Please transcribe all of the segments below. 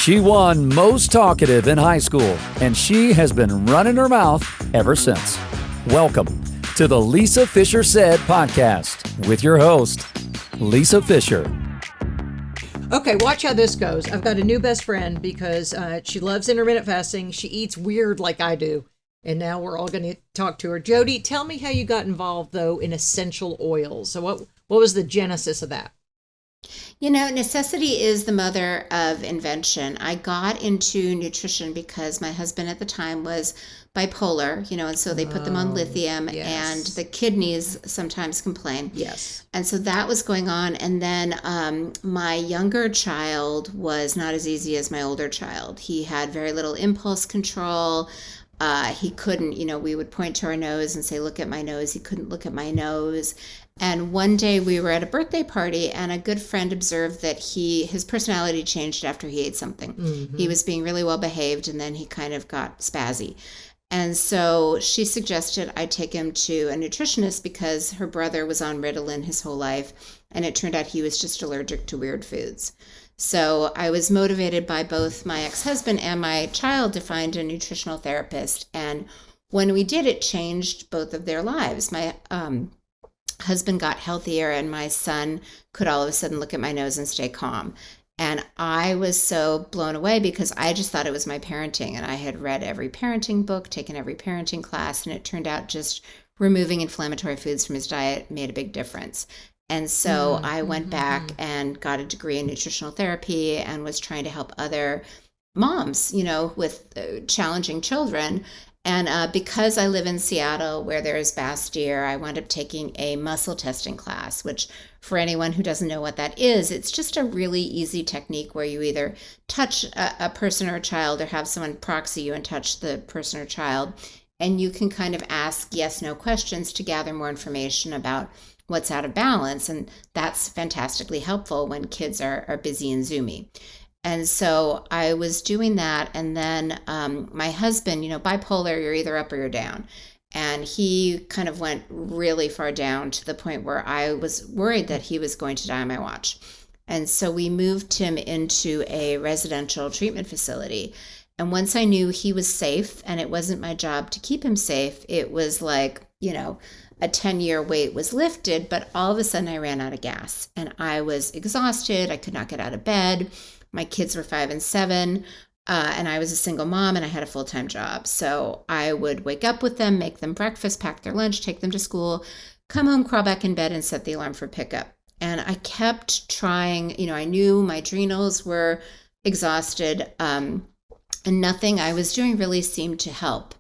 She won most talkative in high school, and she has been running her mouth ever since. Welcome to the Lisa Fisher Said podcast with your host, Lisa Fisher. Okay, watch how this goes. I've got a new best friend because she loves intermittent fasting. She eats weird like I do. And now we're all going to talk to her. Jodi, tell me how you got involved, though, in essential oils. So what was the genesis of that? You know, necessity is the mother of invention. I got into nutrition because my husband at the time was bipolar, and so they put them on lithium, yes. And the kidneys sometimes complain. Yes. And so that was going on. And then my younger child was not as easy as my older child. He had very little impulse control. He couldn't, we would point to our nose and say, look at my nose. He couldn't look at my nose. And one day we were at a birthday party and a good friend observed that his personality changed after he ate something. Mm-hmm. He was being really well behaved and then he kind of got spazzy. And so she suggested I take him to a nutritionist because her brother was on Ritalin his whole life. And it turned out he was just allergic to weird foods. So I was motivated by both my ex-husband and my child to find a nutritional therapist. And when we did, it changed both of their lives. My husband got healthier and my son could all of a sudden look at my nose and stay calm. And I was so blown away because I just thought it was my parenting. And I had read every parenting book, taken every parenting class, and it turned out just removing inflammatory foods from his diet made a big difference. And so I went back and got a degree in nutritional therapy and was trying to help other moms, with challenging children. And because I live in Seattle where there's Bastyr, I wound up taking a muscle testing class, which for anyone who doesn't know what that is, it's just a really easy technique where you either touch a person or a child or have someone proxy you and touch the person or child. And you can kind of ask yes/no questions to gather more information about what's out of balance. And that's fantastically helpful when kids are busy and zoomy. And so I was doing that. And then my husband, bipolar, you're either up or you're down. And he kind of went really far down to the point where I was worried that he was going to die on my watch. And so we moved him into a residential treatment facility. And once I knew he was safe and it wasn't my job to keep him safe, it was like, a 10-year weight was lifted, but all of a sudden I ran out of gas and I was exhausted. I could not get out of bed. My kids were 5 and 7, and I was a single mom and I had a full-time job. So I would wake up with them, make them breakfast, pack their lunch, take them to school, come home, crawl back in bed and set the alarm for pickup. And I kept trying, I knew my adrenals were exhausted, and nothing I was doing really seemed to help.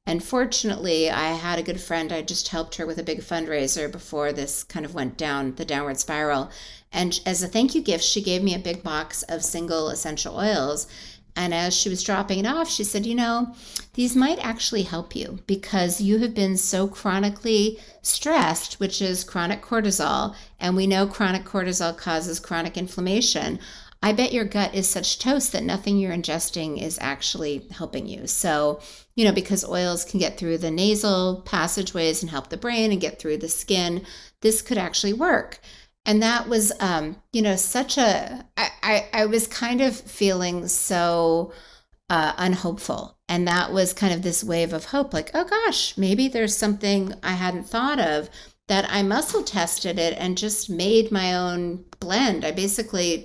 And fortunately, I had a good friend. I just helped her with a big fundraiser before this kind of went down the downward spiral. And as a thank you gift, she gave me a big box of single essential oils. And as she was dropping it off, she said, these might actually help you because you have been so chronically stressed, which is chronic cortisol. And we know chronic cortisol causes chronic inflammation. I bet your gut is such toast that nothing you're ingesting is actually helping you. So, because oils can get through the nasal passageways and help the brain and get through the skin, this could actually work. And that was, I was kind of feeling so unhopeful. And that was kind of this wave of hope, like, oh gosh, maybe there's something I hadn't thought of, that I muscle tested it and just made my own blend.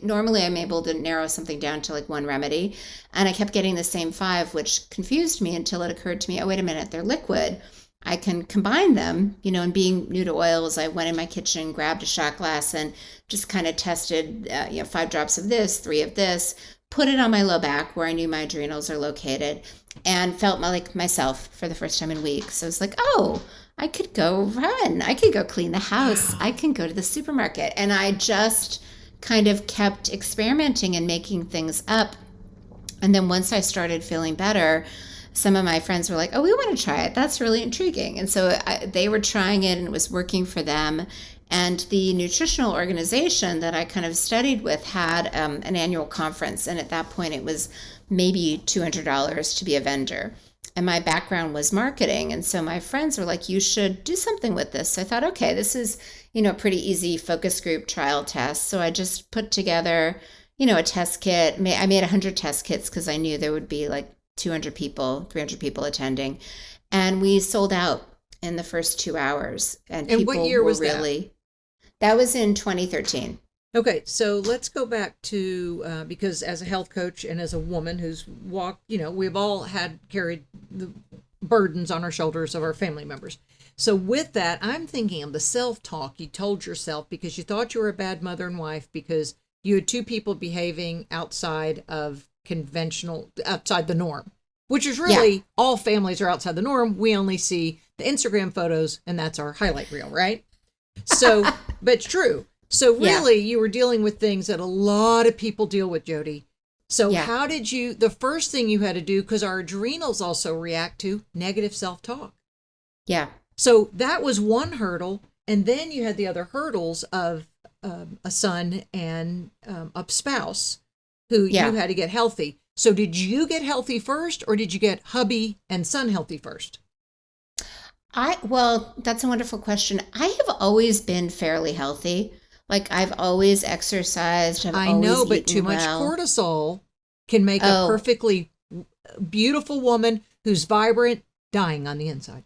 Normally I'm able to narrow something down to like one remedy. And I kept getting the same 5, which confused me until it occurred to me, oh, wait a minute, they're liquid. I can combine them, and being new to oils, I went in my kitchen, grabbed a shot glass and just kind of tested, 5 drops of this, 3 of this, put it on my low back where I knew my adrenals are located and felt like myself for the first time in weeks. So I was like, oh, I could go run. I could go clean the house. I can go to the supermarket. And I just kind of kept experimenting and making things up. And then once I started feeling better, some of my friends were like, oh, we want to try it. That's really intriguing. And so they were trying it and it was working for them. And the nutritional organization that I kind of studied with had an annual conference. And at that point, it was maybe $200 to be a vendor. And my background was marketing. And so my friends were like, you should do something with this. So I thought, okay, this is, a pretty easy focus group trial test. So I just put together, a test kit. I made 100 test kits because I knew there would be like 200 people, 300 people attending. And we sold out in the first 2 hours. And people what year was that was in 2013. Okay, so let's go back to, because as a health coach and as a woman who's walked, we've all carried the burdens on our shoulders of our family members. So with that, I'm thinking of the self-talk you told yourself because you thought you were a bad mother and wife because you had two people behaving outside of outside the norm, which is really all families are outside the norm. We only see the Instagram photos and that's our highlight reel, right? So, but it's true. So really you were dealing with things that a lot of people deal with, Jodi. So how did the first thing you had to do, because our adrenals also react to negative self-talk. Yeah. So that was one hurdle. And then you had the other hurdles of a son and a spouse who you had to get healthy. So did you get healthy first or did you get hubby and son healthy first? Well, that's a wonderful question. I have always been fairly healthy. Like I've always exercised. I know, but too much cortisol can make a perfectly beautiful woman who's vibrant dying on the inside.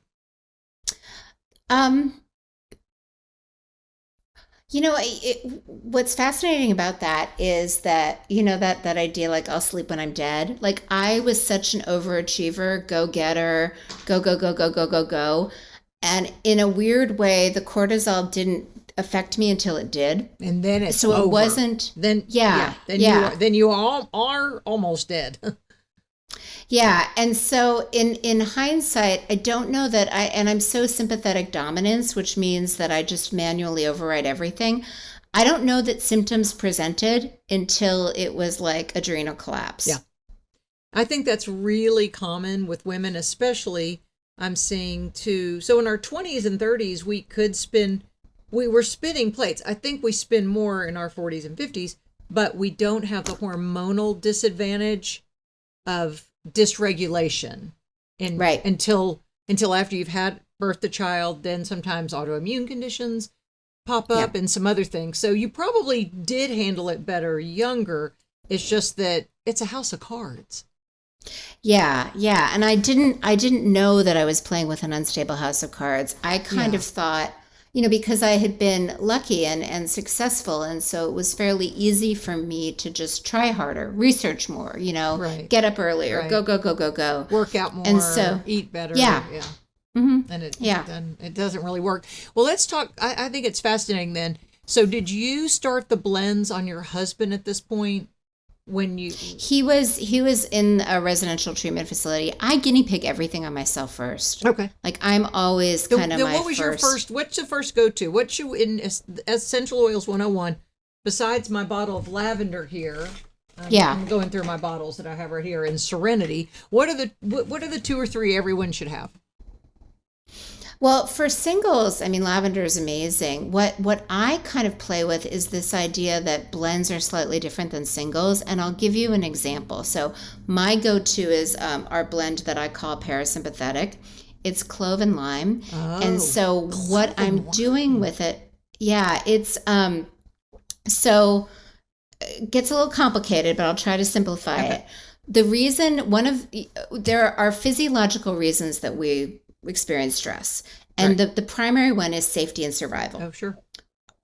What's fascinating about that is that, that idea, like I'll sleep when I'm dead. Like I was such an overachiever, go-getter, go. And in a weird way, the cortisol didn't affect me until it did. And then it's so over. It wasn't. Then you are almost dead. Yeah. And so in hindsight, I don't know that I'm so sympathetic dominance, which means that I just manually override everything. I don't know that symptoms presented until it was like adrenal collapse. Yeah. I think that's really common with women, especially I'm seeing too. So in our 20s and 30s, we were spinning plates. I think we spin more in our 40s and 50s, but we don't have the hormonal disadvantage of dysregulation until after you've birthed the child. Then sometimes autoimmune conditions pop up and some other things. So you probably did handle it better younger. It's just that it's a house of cards. Yeah. And I didn't know that I was playing with an unstable house of cards. I kind of thought, because I had been lucky and successful. And so it was fairly easy for me to just try harder, research more, get up earlier, go. Work out more, and so, eat better. Yeah. Mm-hmm. And it doesn't really work. Well, let's talk. I think it's fascinating then. So did you start the blends on your husband at this point? He was in a residential treatment facility. I guinea pig everything on myself first. Okay. Like I'm always kind of my first. What was your first? What's the first go to? What's you in Essential Oils 101? Besides my bottle of lavender here. I'm going through my bottles that I have right here in Serenity. What are the 2 or 3 everyone should have? Well, for singles, lavender is amazing. What I kind of play with is this idea that blends are slightly different than singles, and I'll give you an example. So my go-to is our blend that I call parasympathetic. It's clove and lime. And so what I'm doing with it, it's so it gets a little complicated, but I'll try to simplify it. The reason, there are physiological reasons that we experience stress. And the primary one is safety and survival. Oh, sure.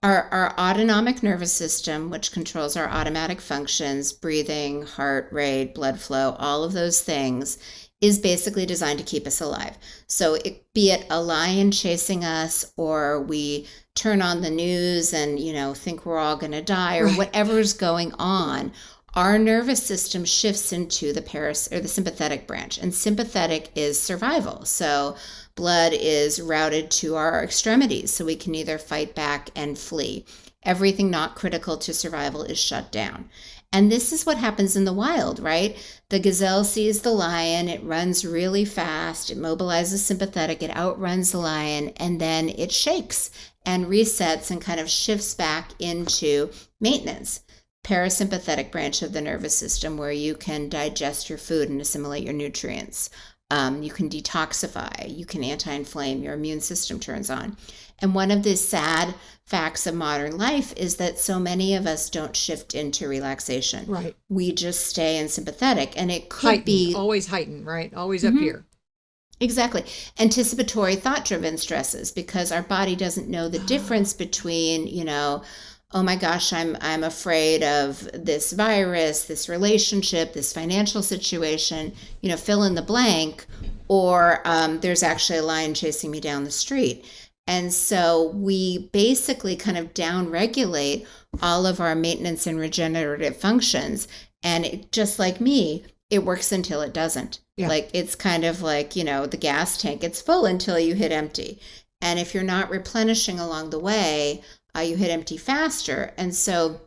Our autonomic nervous system, which controls our automatic functions, breathing, heart rate, blood flow, all of those things, is basically designed to keep us alive. So be it a lion chasing us, or we turn on the news and, think we're all going to die, or whatever's going on, our nervous system shifts into the sympathetic branch, and sympathetic is survival. So blood is routed to our extremities so we can either fight back and flee. Everything not critical to survival is shut down. And this is what happens in the wild, right? The gazelle sees the lion, it runs really fast, it mobilizes sympathetic, it outruns the lion, and then it shakes and resets and kind of shifts back into maintenance. Parasympathetic branch of the nervous system, where you can digest your food and assimilate your nutrients. You can detoxify. You can anti-inflame. Your immune system turns on. And one of the sad facts of modern life is that so many of us don't shift into relaxation. Right. We just stay in sympathetic. And it could be always heightened, right? Always up here. Exactly. Anticipatory thought-driven stresses, because our body doesn't know the difference between, oh my gosh, I'm afraid of this virus, this relationship, this financial situation, fill in the blank, or there's actually a lion chasing me down the street. And so we basically kind of downregulate all of our maintenance and regenerative functions. And just like me, it works until it doesn't. Yeah. Like it's kind of like, the gas tank, it's full until you hit empty. And if you're not replenishing along the way, you hit empty faster. And so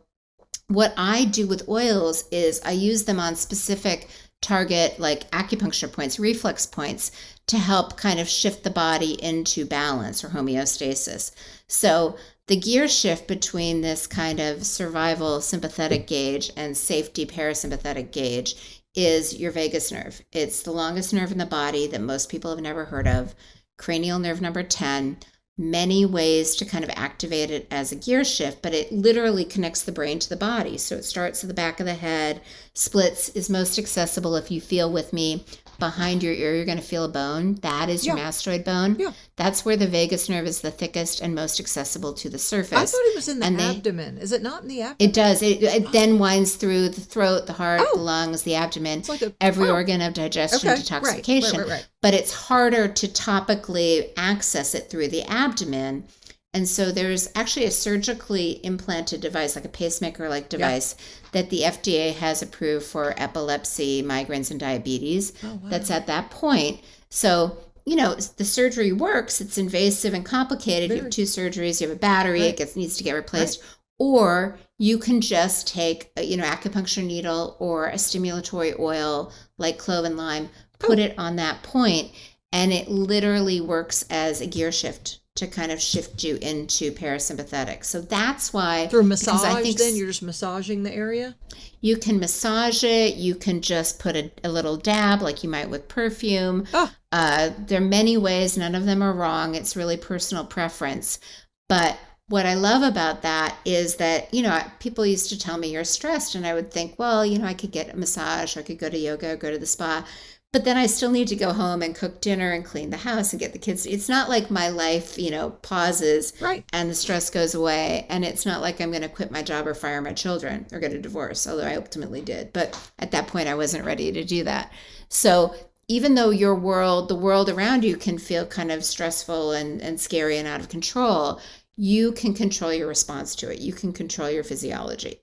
what I do with oils is I use them on specific target, like acupuncture points, reflex points, to help kind of shift the body into balance or homeostasis. So the gear shift between this kind of survival sympathetic gauge and safety parasympathetic gauge is your vagus nerve. It's the longest nerve in the body that most people have never heard of, cranial nerve number 10. Many ways to kind of activate it as a gear shift, but it literally connects the brain to the body. So it starts at the back of the head, splits, is most accessible. If you feel with me behind your ear, you're going to feel a bone. That is your mastoid bone. Yeah. That's where the vagus nerve is the thickest and most accessible to the surface. I thought it was in the abdomen. Is it not in the abdomen? It does. It then winds through the throat, the heart, the lungs, the abdomen, like every organ of digestion, detoxification. Right. But it's harder to topically access it through the abdomen. And so there's actually a surgically implanted device, like a pacemaker-like device, that the FDA has approved for epilepsy, migraines, and diabetes. Oh, wow. That's at that point. So, the surgery works. It's invasive and complicated. You have 2 surgeries. You have a battery. Right. It needs to get replaced. Right. Or you can just take, acupuncture needle or a stimulatory oil like clove and lime, put it on that point, and it literally works as a gear shift to kind of shift you into parasympathetic. So that's why... Through massage, then you're just massaging the area? You can massage it. You can just put a little dab like you might with perfume. Oh. There are many ways. None of them are wrong. It's really personal preference. But what I love about that is that, people used to tell me you're stressed. And I would think, well, I could get a massage, or I could go to yoga, or go to the spa. But then I still need to go home and cook dinner and clean the house and get the kids. It's not like my life, pauses and the stress goes away. And it's not like I'm going to quit my job or fire my children or get a divorce, although I ultimately did. But at that point, I wasn't ready to do that. So even though the world around you can feel kind of stressful and scary and out of control, you can control your response to it. You can control your physiology.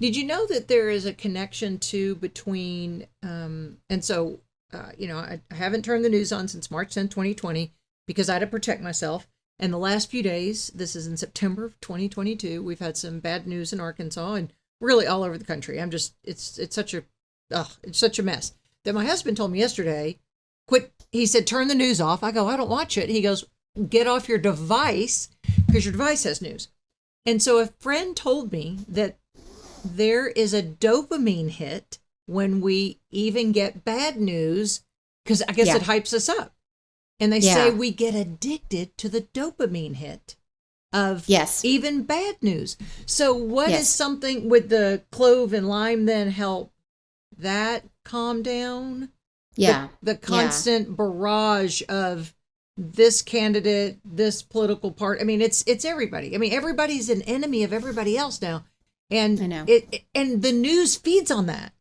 Did you know that there is a connection between, I haven't turned the news on since March 10, 2020, because I had to protect myself. And the last few days, this is in September of 2022, we've had some bad news in Arkansas and really all over the country. It's such a mess that my husband told me yesterday, he said, turn the news off. I go, I don't watch it. He goes, get off your device because your device has news. And so a friend told me that there is a dopamine hit when we even get bad news, because I guess it hypes us up. And they say we get addicted to the dopamine hit of even bad news. So what is something with the clove and lime then help that calm down? Yeah. The constant barrage of this candidate, this political part. I mean, it's everybody. I mean, everybody's an enemy of everybody else now. And I know. And the news feeds on that.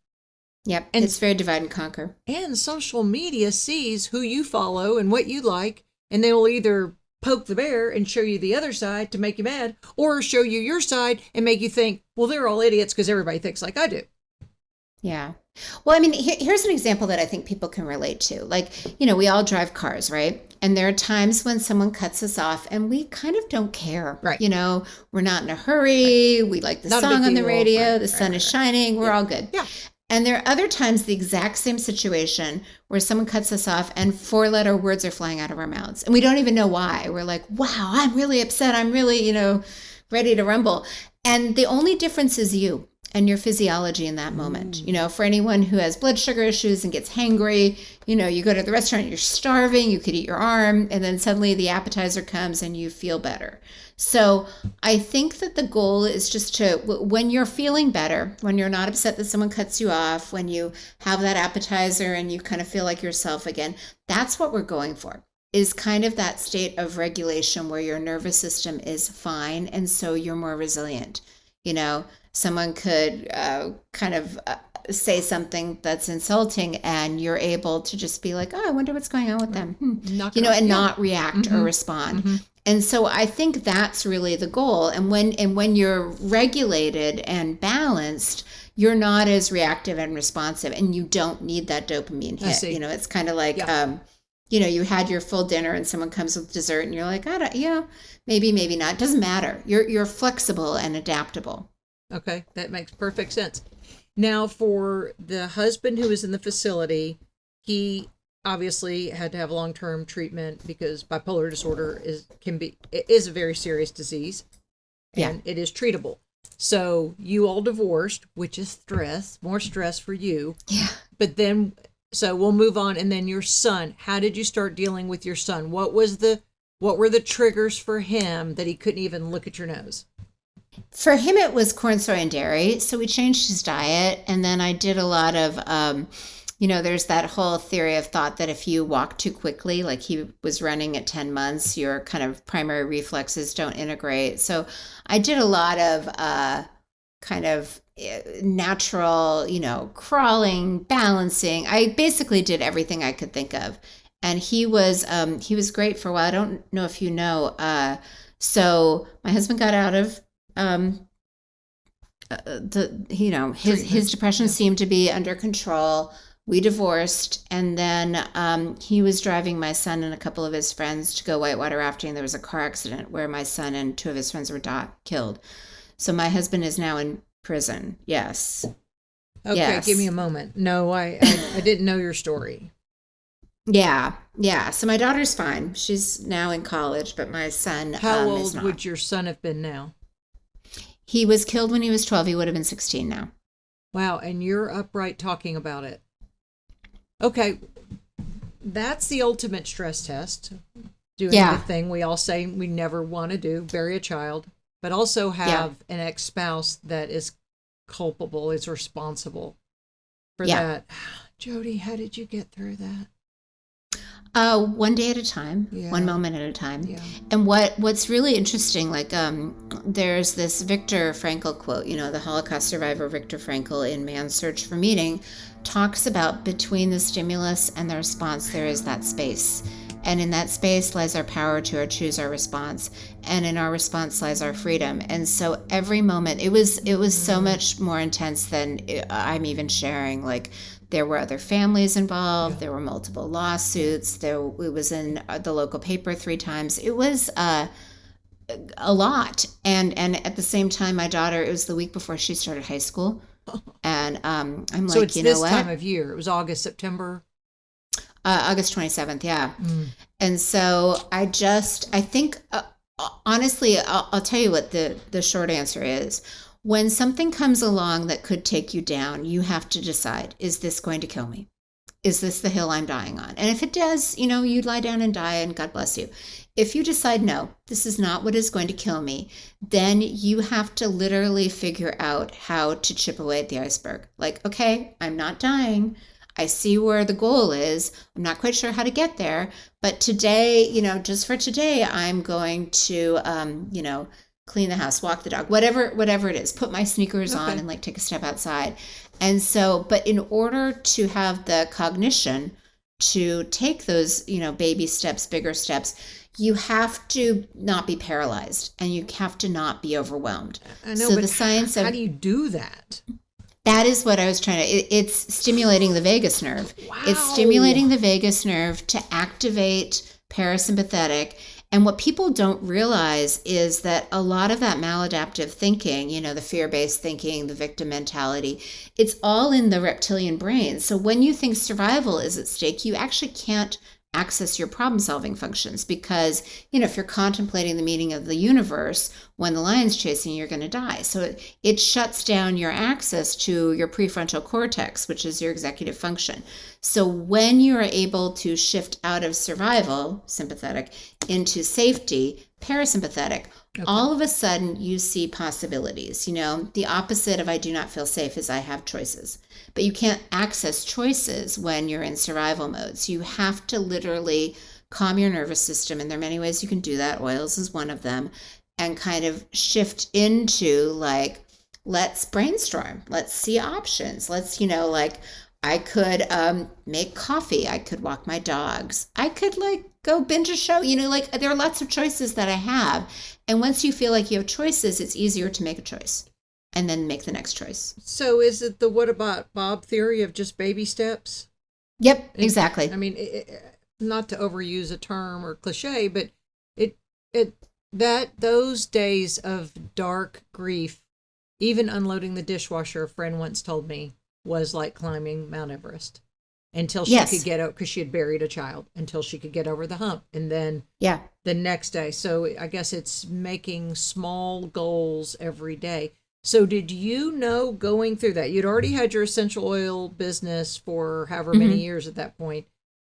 Yep. And it's very divide and conquer. And social media sees who you follow and what you like, and they will either poke the bear and show you the other side to make you mad, or show you your side and make you think, well, they're all idiots because everybody thinks like I do. Yeah. Well, I mean, here's an example that I think people can relate to. Like, we all drive cars, right? And there are times when someone cuts us off and we kind of don't care. Right. We're not in a hurry. We like the song on the radio. The sun is shining. We're all good. Yeah. And there are other times, the exact same situation, where someone cuts us off and 4-letter words are flying out of our mouths. And we don't even know why. We're like, wow, I'm really upset. I'm really, ready to rumble. And the only difference is you. and your physiology in that moment. You know, for anyone who has blood sugar issues and gets hangry, you know, you go to the restaurant, you're starving, you could eat your arm, and then suddenly the appetizer comes and you feel better. So I think that the goal is just to, when you're feeling better, when you're not upset that someone cuts you off, when you have that appetizer and you kind of feel like yourself again, that's what we're going for, is kind of that state of regulation where your nervous system is fine. And so you're more resilient. You know, someone could say something that's insulting and you're able to just be like, oh, I wonder what's going on with them. Not react or respond. And so I think that's really the goal. And when you're regulated and balanced, you're not as reactive and responsive, and you don't need that dopamine hit. You know, it's kind of like, you know, you had your full dinner and someone comes with dessert and you're like, maybe not. It doesn't matter. You're flexible and adaptable. Okay, that makes perfect sense. Now, for the husband who was in the facility, he obviously had to have long-term treatment because bipolar disorder is a very serious disease, and it is treatable. So you all divorced, which is more stress for you. Yeah. But then, so we'll move on. And then your son, how did you start dealing with your son? What were the triggers for him that he couldn't even look at your nose? For him, it was corn, soy, and dairy. So we changed his diet. And then I did a lot of, there's that whole theory of thought that if you walk too quickly, like he was running at 10 months, your kind of primary reflexes don't integrate. So I did a lot of kind of natural, crawling, balancing. I basically did everything I could think of. And he was great for a while. I don't know if you know. So my husband got out of his depression seemed to be under control. We divorced, and then he was driving my son and a couple of his friends to go whitewater rafting. There was a car accident where my son and two of his friends were killed. So my husband is now in prison. Yes. Okay, yes. Give me a moment. No, I didn't know your story. Yeah. So my daughter's fine. She's now in college, but my son How old is not. would your son have been now? He was killed when he was 12. He would have been 16 now. Wow, and you're upright talking about it. Okay, that's the ultimate stress test. Doing the thing we all say we never want to do, bury a child, but also have an ex-spouse that is culpable, is responsible for that. Jodi, how did you get through that? One day at a time, one moment at a time. Yeah. And what's really interesting, there's this Viktor Frankl quote, the Holocaust survivor Viktor Frankl in Man's Search for Meaning talks about between the stimulus and the response, there is that space. And in that space lies our power to choose our response. And in our response lies our freedom. And so every moment, it was so much more intense than I'm even sharing. There were other families involved. There were multiple lawsuits. It was in the local paper 3 times. It was a lot. And at the same time, my daughter, it was the week before she started high school. And I'm like, so it's you know this what? time of year. It was August, September. August 27th, yeah. And so I think, honestly, I'll tell you what the short answer is. When something comes along that could take you down, you have to decide, is this going to kill me? Is this the hill I'm dying on? And if it does, you lie down and die and God bless you. If you decide, no, this is not what is going to kill me, then you have to literally figure out how to chip away at the iceberg. Okay, I'm not dying. I see where the goal is. I'm not quite sure how to get there. But today, just for today, I'm going to, clean the house, walk the dog, whatever it is, put my sneakers on and take a step outside. And so, but in order to have the cognition to take those, baby steps, bigger steps, you have to not be paralyzed and you have to not be overwhelmed. I know, so but the science how do you do that? That is what I was trying to, it's stimulating the vagus nerve. Wow. It's stimulating the vagus nerve to activate parasympathetic. And what people don't realize is that a lot of that maladaptive thinking, the fear-based thinking, the victim mentality, it's all in the reptilian brain. So when you think survival is at stake, you actually can't access your problem solving functions, because, if you're contemplating the meaning of the universe, when the lion's chasing you, you're going to die. So it shuts down your access to your prefrontal cortex, which is your executive function. So when you are able to shift out of survival, sympathetic, into safety, parasympathetic, all of a sudden you see possibilities. The opposite of I do not feel safe is I have choices. But you can't access choices when you're in survival mode. So you have to literally calm your nervous system. And there are many ways you can do that. Oils is one of them. And kind of shift into like, let's brainstorm. Let's see options. Let's, I could make coffee. I could walk my dogs. I could go binge a show. There are lots of choices that I have. And once you feel like you have choices, it's easier to make a choice and then make the next choice. So is it the what about Bob theory of just baby steps? Yep, exactly. I mean, not to overuse a term or cliche, but those days of dark grief, even unloading the dishwasher, a friend once told me, was like climbing Mount Everest until she could get out, because she had buried a child, until she could get over the hump. And then the next day. So I guess it's making small goals every day. So did you know going through that, you'd already had your essential oil business for however many years at that point.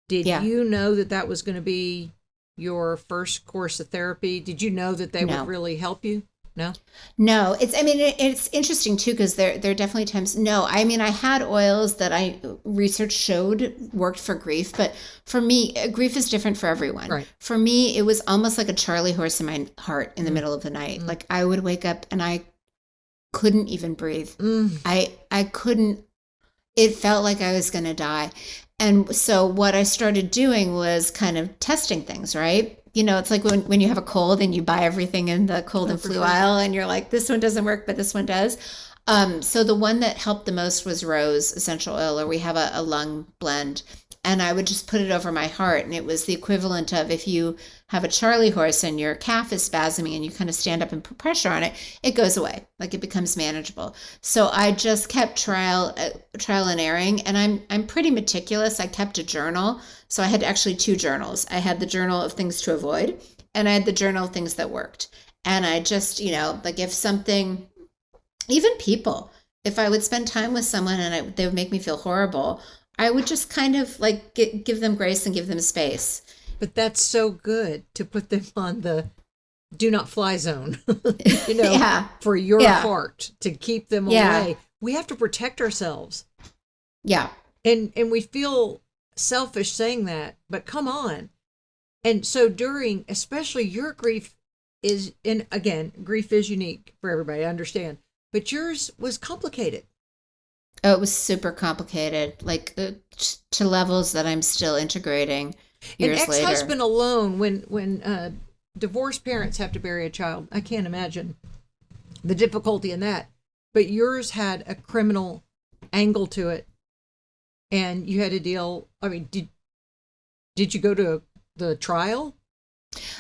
Did you know that was going to be your first course of therapy? Did you know that they would really help you? No, it's interesting too, because there are definitely times. No, I had oils that research showed worked for grief, but for me, grief is different for everyone. Right. For me, it was almost like a Charlie horse in my heart in the middle of the night. Like I would wake up and I couldn't even breathe. I couldn't, it felt like I was going to die. And so what I started doing was kind of testing things, right? It's like when you have a cold and you buy everything in the cold and flu aisle and you're like, this one doesn't work, but this one does. So the one that helped the most was rose essential oil, or we have a lung blend. And I would just put it over my heart. And it was the equivalent of if you have a Charlie horse and your calf is spasming and you kind of stand up and put pressure on it, it goes away. Like it becomes manageable. So I just kept trial and erring. And I'm pretty meticulous. I kept a journal. So I had actually 2 journals. I had the journal of things to avoid, and I had the journal of things that worked. And I just, like if something, even people, if I would spend time with someone and they would make me feel horrible, I would just kind of give them grace and give them space. But that's so good to put them on the do not fly zone, for your heart, to keep them away. We have to protect ourselves. Yeah. And we feel selfish saying that, but come on. And so during, especially your grief is, and again, grief is unique for everybody, I understand, but yours was complicated. Oh, it was super complicated, to levels that I'm still integrating years later. An ex-husband alone, when divorced parents have to bury a child, I can't imagine the difficulty in that. But yours had a criminal angle to it, and you had to deal. I mean, did you go to the trial?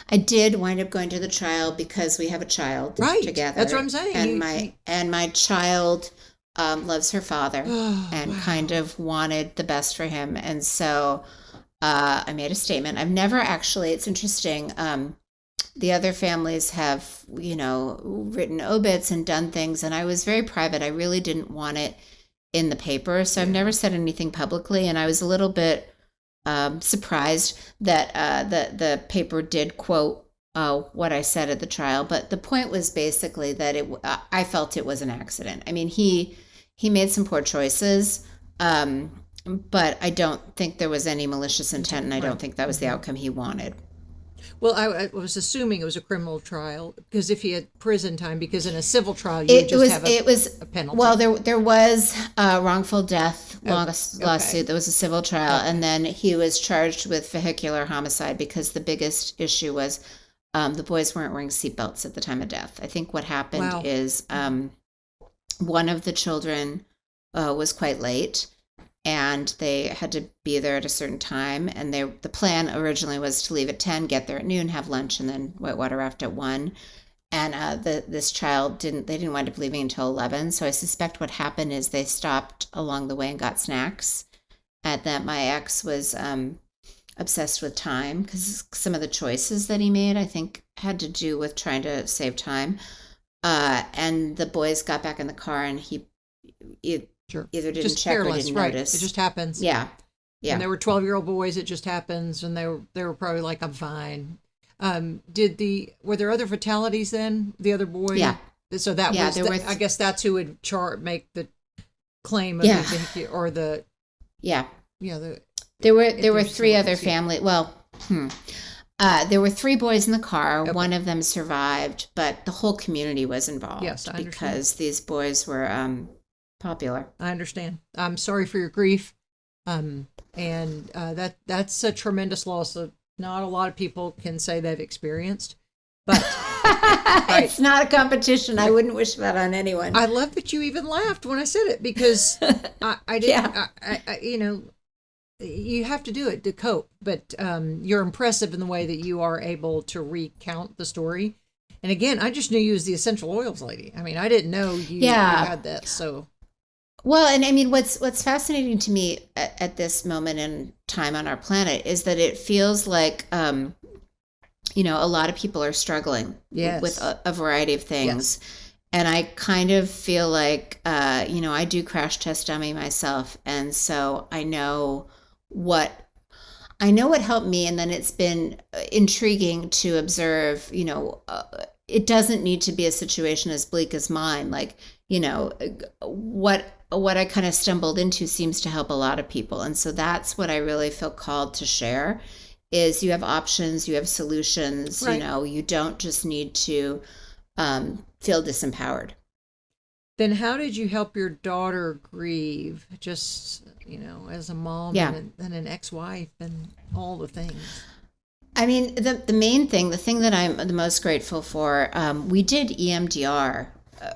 I did wind up going to the trial because we have a child together. That's what I'm saying. And my child loves her father kind of wanted the best for him. And so I made a statement. I've never actually, it's interesting. The other families have, written obits and done things. And I was very private. I really didn't want it in the paper. So I've never said anything publicly. And I was a little bit surprised that the paper did quote what I said at the trial. But the point was basically that I felt it was an accident. I mean, he made some poor choices, but I don't think there was any malicious intent, and I don't think that was the outcome he wanted. Well, I was assuming it was a criminal trial, because if he had prison time, because in a civil trial you would just have a penalty. Well, there was a wrongful death lawsuit. There was a civil trial, and then he was charged with vehicular homicide because the biggest issue was the boys weren't wearing seatbelts at the time of death. I think what happened is one of the children was quite late, and they had to be there at a certain time. And the plan originally was to leave at 10, get there at noon, have lunch, and then whitewater raft at 1. And this child didn't wind up leaving until 11. So I suspect what happened is they stopped along the way and got snacks. And that my ex was obsessed with time because some of the choices that he made, I think, had to do with trying to save time. And the boys got back in the car, and he Sure. either didn't Just check or careless, didn't right? notice. It just happens. Yeah. When they were 12-year-old boys, it just happens, and they were probably like, "I'm fine." Were there other fatalities then? The other boy. Yeah. So that was. I guess that's who would make the claim of the, or the. Yeah. Yeah. There were three other family. Well, there were three boys in the car. Okay. One of them survived, but the whole community was involved. Yes, I understand. Because these boys were popular. I understand. I'm sorry for your grief. That's a tremendous loss that not a lot of people can say they've experienced, but right. It's not a competition. I wouldn't wish that on anyone. I love that you even laughed when I said it, because I didn't, yeah. You have to do it to cope, but you're impressive in the way that you are able to recount the story. And again, I just knew you as the essential oils lady. I mean, I didn't know you had that. So. Well, and I mean, what's fascinating to me at this moment in time on our planet is that it feels like, a lot of people are struggling with a variety of things. Yes. And I kind of feel like, I do crash test dummy myself. And so I know what helped me. And then it's been intriguing to observe, it doesn't need to be a situation as bleak as mine. Like, what I kind of stumbled into seems to help a lot of people. And so that's what I really feel called to share is you have options, you have solutions, right. You don't just need to feel disempowered. Then how did you help your daughter grieve just, as a mom and an ex-wife and all the things? I mean, the main thing, the thing that I'm the most grateful for, we did EMDR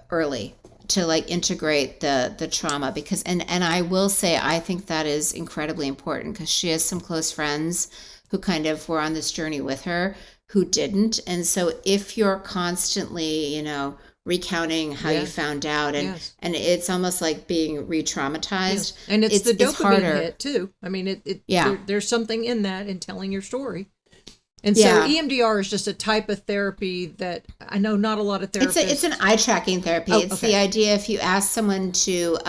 early to integrate the trauma because, and I will say, I think that is incredibly important because she has some close friends who kind of were on this journey with her who didn't. And so if you're constantly, recounting how you found out and it's almost like being re-traumatized. Yes. And it's the dopamine hit too. I mean, there's something in that in telling your story. And so EMDR is just a type of therapy that I know not a lot of therapists. It's an eye tracking therapy. It's the idea if you ask someone to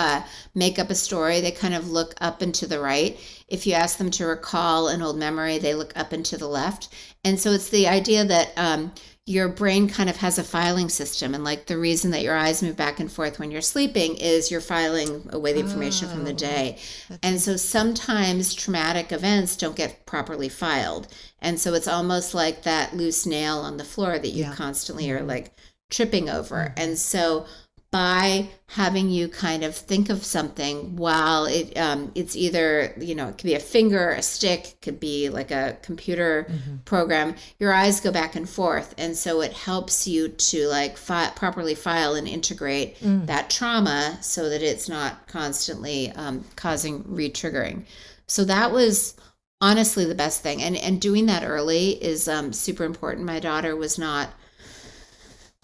make up a story, they kind of look up and to the right. If you ask them to recall an old memory, they look up and to the left. And so it's the idea that your brain kind of has a filing system. And the reason that your eyes move back and forth when you're sleeping is you're filing away the information from the day. And so sometimes traumatic events don't get properly filed. And so it's almost like that loose nail on the floor that you constantly are tripping over. And so by having you kind of think of something while it's either, it could be a finger, a stick, it could be like a computer program, your eyes go back and forth. And so it helps you to properly file and integrate that trauma so that it's not constantly causing re-triggering. So that was honestly the best thing. And doing that early is super important. My daughter was not,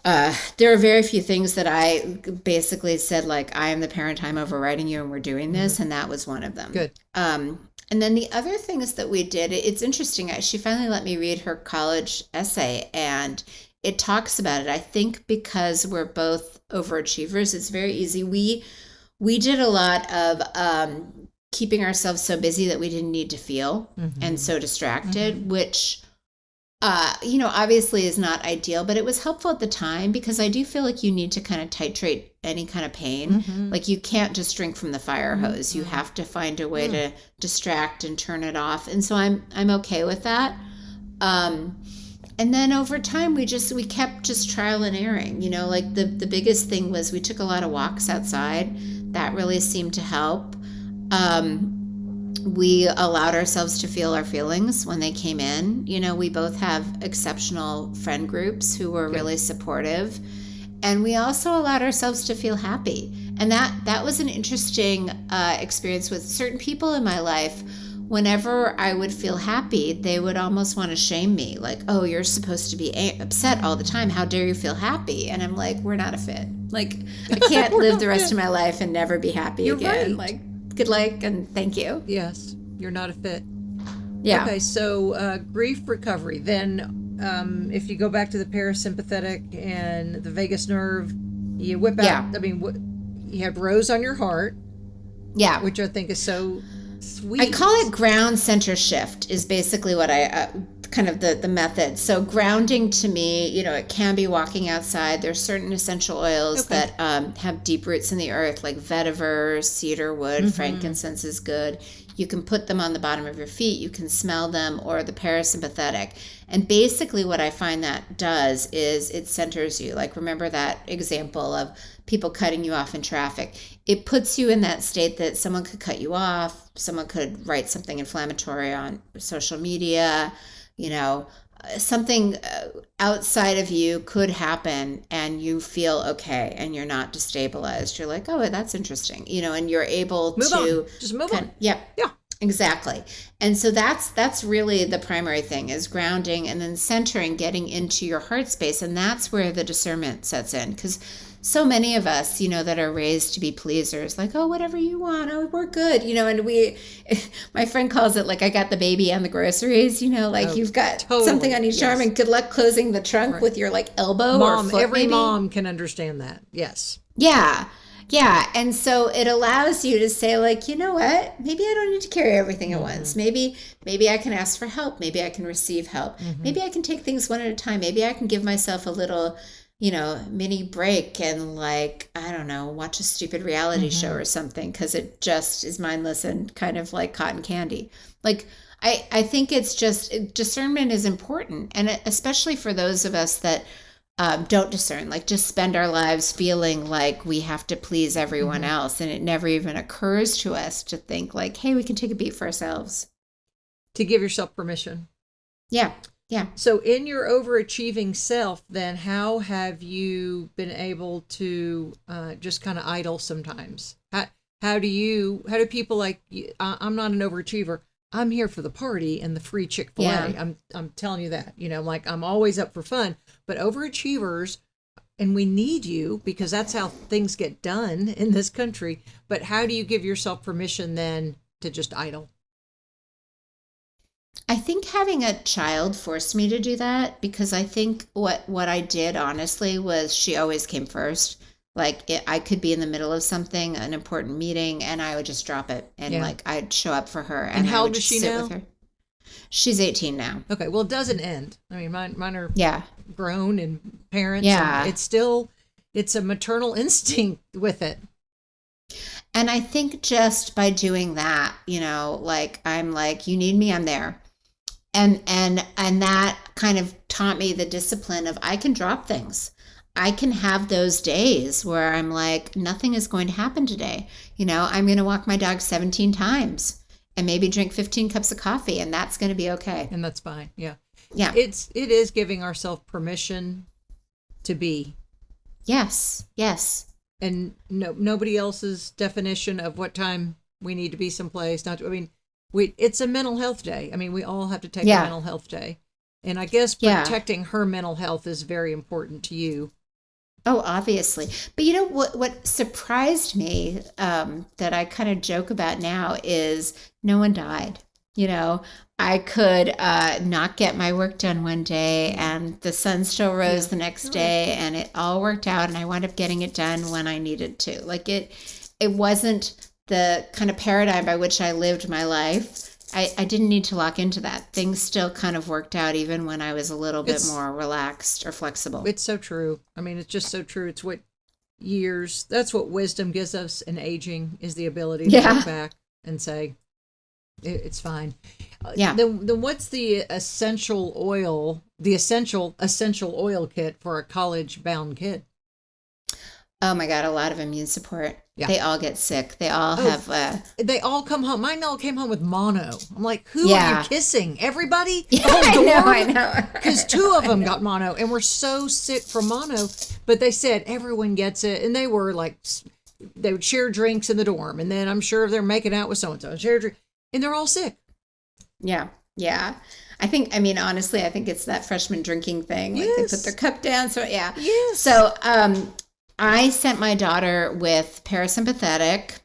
there are very few things that I basically said, I am the parent, I'm overriding you and we're doing this. And that was one of them. Good. And then the other things that we did, it's interesting. She finally let me read her college essay and it talks about it. I think because we're both overachievers, it's very easy. We did a lot of, keeping ourselves so busy that we didn't need to feel and so distracted, which, obviously is not ideal, but it was helpful at the time because I do feel like you need to kind of titrate any kind of pain. You can't just drink from the fire hose. You have to find a way to distract and turn it off. And so I'm okay with that. And then over time, we kept just trial and erroring, the biggest thing was we took a lot of walks outside. That really seemed to help. We allowed ourselves to feel our feelings when they came in. We both have exceptional friend groups who were really supportive. And we also allowed ourselves to feel happy. And that was an interesting experience with certain people in my life. Whenever I would feel happy, they would almost want to shame me. Oh, you're supposed to be upset all the time. How dare you feel happy? And I'm like, we're not a fit. I can't live the rest of my life and never be happy You're again. Right. Good luck and thank you. Yes, you're not a fit. Yeah. Okay, so grief recovery. Then, if you go back to the parasympathetic and the vagus nerve, you whip out. Yeah. I mean, you have Rose on your heart, Yeah. which I think is so sweet. I call it ground center shift is basically what I kind of the method. So grounding to me, it can be walking outside. There's certain essential oils that have deep roots in the earth, like vetiver, cedar wood, frankincense is good. You can put them on the bottom of your feet. You can smell them, or the parasympathetic. And basically what I find that does is it centers you. Like, remember that example of people cutting you off in traffic. It puts you in that state that someone could cut you off. Someone could write something inflammatory on social media, something outside of you could happen and you feel okay and you're not destabilized. You're like, oh, that's interesting, and you're able to just move on. Yeah. Yeah. Exactly. And so that's really the primary thing, is grounding and then centering, getting into your heart space. And that's where the discernment sets in, because so many of us, that are raised to be pleasers, like, oh, whatever you want, oh, we're good, and my friend calls it like, I got the baby and the groceries, you've got something on each arm, and good luck closing the trunk with your elbow or foot. Every mom can understand that. Yes. Yeah. Yeah. And so it allows you to say, you know what, maybe I don't need to carry everything at once. Maybe I can ask for help. Maybe I can receive help. Maybe I can take things one at a time. Maybe I can give myself a little, mini break and I don't know, watch a stupid reality show or something, because it just is mindless and kind of like cotton candy. I think it's just, discernment is important. And especially for those of us that don't discern, just spend our lives feeling like we have to please everyone else. And it never even occurs to us to think hey, we can take a beat for ourselves. To give yourself permission. Yeah. Yeah. So in your overachieving self, then how have you been able to just kind of idle sometimes? How do people like you, I'm not an overachiever. I'm here for the party and the free Chick-fil-A. Yeah. I'm telling you that, I'm always up for fun, but overachievers, and we need you because that's how things get done in this country. But how do you give yourself permission then to just idle? I think having a child forced me to do that, because I think what I did honestly was she always came first. I could be in the middle of something, an important meeting, and I would just drop it. And I'd show up for her. And how I old would is she sit now? with her. She's 18 now. Okay. Well, it doesn't end. I mean, mine are grown and parents. Yeah. And it's a maternal instinct with it. And I think just by doing that, I'm you need me, I'm there. And that kind of taught me the discipline of, I can drop things. I can have those days where I'm nothing is going to happen today. I'm going to walk my dog 17 times and maybe drink 15 cups of coffee, and that's going to be okay. And that's fine. Yeah. Yeah. It is giving ourselves permission to be. Yes. Yes. And nobody else's definition of what time we need to be someplace. It's a mental health day. I mean, we all have to take a mental health day. And I guess protecting her mental health is very important to you. Oh, obviously. But what surprised me, that I kind of joke about now, is no one died. I could not get my work done one day and the sun still rose the next day, and it all worked out, and I wound up getting it done when I needed to. It wasn't the kind of paradigm by which I lived my life. I didn't need to lock into that. Things still kind of worked out even when I was a little bit more relaxed or flexible. It's so true. I mean, it's just so true. It's that's what wisdom gives us in aging, is the ability to look back and say, it's fine. Yeah. Then what's the essential oil oil kit for a college-bound kid? Oh my God, a lot of immune support. Yeah. They all get sick. They all they all come home. Mine all came home with mono. I'm like, who are you kissing? Everybody? Yeah, I know. Because 2 of them got mono, and we're so sick from mono. But they said everyone gets it, and they were they would share drinks in the dorm, and then I'm sure they're making out with so-and-so and share drink, and they're all sick. Yeah. Yeah. Honestly, I think it's that freshman drinking thing. They put their cup down. So yeah. Yes. So, I sent my daughter with parasympathetic,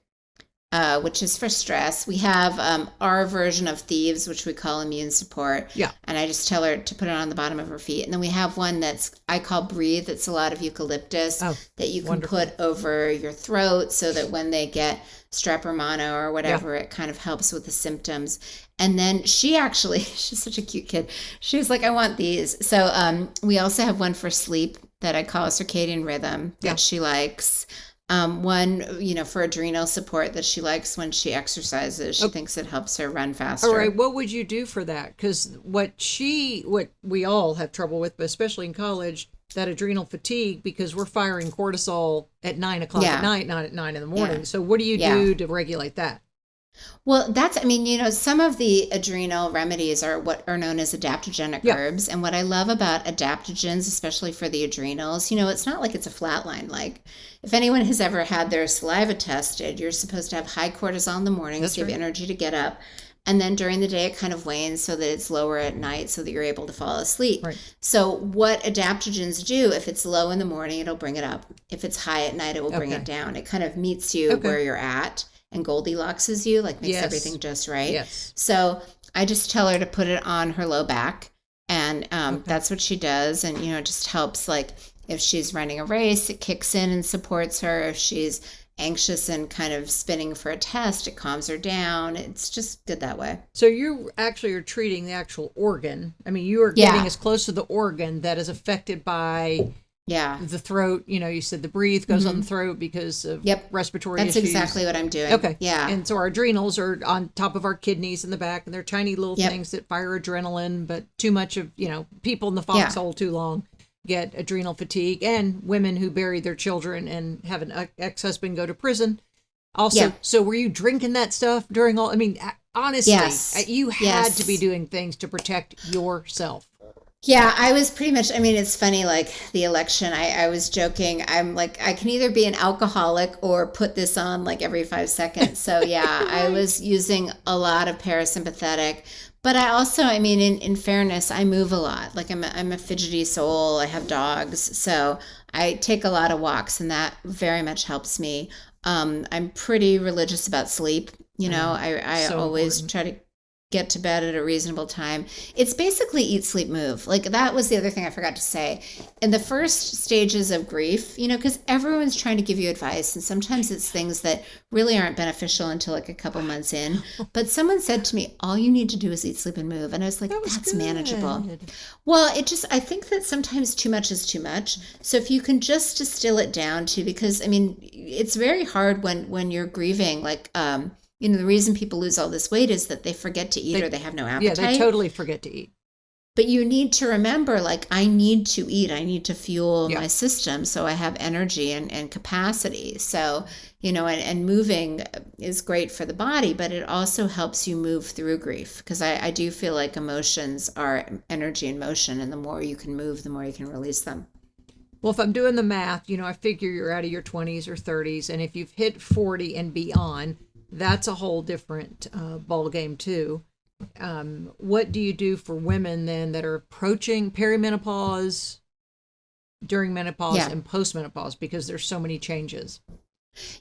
which is for stress. We have our version of thieves, which we call immune support. Yeah. And I just tell her to put it on the bottom of her feet. And then we have one I call breathe. It's a lot of eucalyptus that you can put over your throat so that when they get strep or mono or whatever, it kind of helps with the symptoms. And then she's such a cute kid. She was like, I want these. So we also have one for sleep that I call a circadian rhythm that she likes. One, for adrenal support that she likes when she exercises. She thinks it helps her run faster. All right. What would you do for that? Because what we all have trouble with, but especially in college, that adrenal fatigue, because we're firing cortisol at 9 o'clock at night, not at 9 in the morning. So what do you do to regulate that? Well, some of the adrenal remedies are what are known as adaptogenic herbs. And what I love about adaptogens, especially for the adrenals, it's not like it's a flat line. Like if anyone has ever had their saliva tested, you're supposed to have high cortisol in the morning, so you have energy to get up. And then during the day, it kind of wanes so that it's lower at night so that you're able to fall asleep. Right. So what adaptogens do, if it's low in the morning, it'll bring it up. If it's high at night, it will bring it down. It kind of meets you where you're at. And Goldilocks you, like makes everything just right. Yes. So I just tell her to put it on her low back. And that's what she does. And, it just helps, like if she's running a race, it kicks in and supports her. If she's anxious and kind of spinning for a test, it calms her down. It's just good that way. So you actually are treating the actual organ. I mean, you are getting as close to the organ that is affected by the throat. You said the breathe goes on the throat because of respiratory issues. That's exactly what I'm doing. Okay. Yeah. And so our adrenals are on top of our kidneys in the back, and they're tiny little things that fire adrenaline, but too much of, people in the foxhole too long get adrenal fatigue, and women who bury their children and have an ex-husband go to prison. Also, so were you drinking that stuff during all, honestly, you had to be doing things to protect yourself. Yeah, I was pretty much, it's funny, like the election, I was joking. I'm like, I can either be an alcoholic or put this on like every 5 seconds. So I was using a lot of parasympathetic, but I also, in fairness, I move a lot. Like I'm a fidgety soul. I have dogs. So I take a lot of walks, and that very much helps me. I'm pretty religious about sleep. I always try to get to bed at a reasonable time. It's basically eat, sleep, move. Like that was the other thing I forgot to say. In the first stages of grief, because everyone's trying to give you advice, and sometimes it's things that really aren't beneficial until like a couple months in. But someone said to me, all you need to do is eat, sleep, and move. And I was like, that's manageable. Well, I think that sometimes too much is too much. So if you can just distill it down to, because it's very hard when you're grieving, like, the reason people lose all this weight is that they forget to eat or they have no appetite. Yeah, they totally forget to eat. But you need to remember, like, I need to eat. I need to fuel my system so I have energy and capacity. So, and moving is great for the body, but it also helps you move through grief. Because I do feel like emotions are energy in motion, and the more you can move, the more you can release them. Well, if I'm doing the math, I figure you're out of your 20s or 30s. And if you've hit 40 and beyond, that's a whole different ball game too. What do you do for women then that are approaching perimenopause, during menopause, and postmenopause, because there's so many changes?